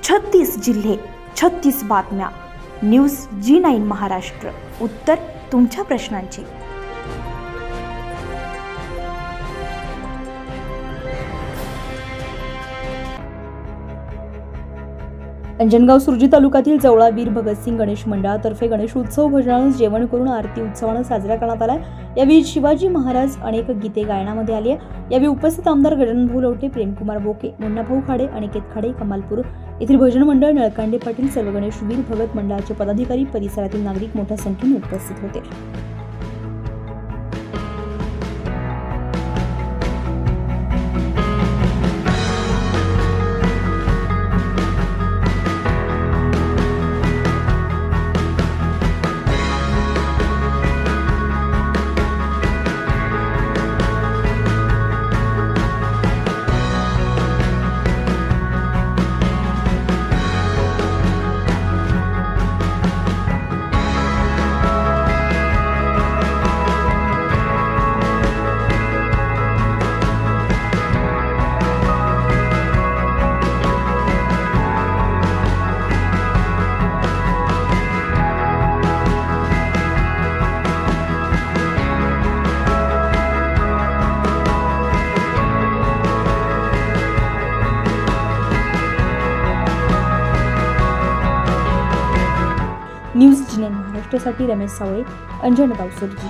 36 जिल्हे, 36 बातम्या. News G9 Maharashtra. उत्तर तुमच्या प्रश्नांचे. अंजनगाव सुरजी तालुक्यातील जवळा वीर भगतसिंग गणेश मंडळातर्फे गणेश उत्सव भजनानं जेवण करून आरती उत्सवानं साजरा करण्यात आला. यावेळी शिवाजी महाराज अनेक गीते गायनामध्ये आली. यावेळी उपस्थित आमदार गजानन भाऊ लवटे, प्रेमकुमार बोके, मुन्नाभाऊ खाडे, अनिकेत खाडे, कमालपूर येथील भजन मंडळ, नळकांडे पाटील, सर्व गणेश वीर भगत मंडळाचे पदाधिकारी, परिसरातील नागरिक मोठ्या संख्येने उपस्थित होते. न्यूज G9 महाराष्ट्रासाठी रमेश सावळे, अंजनगाव सुरजी.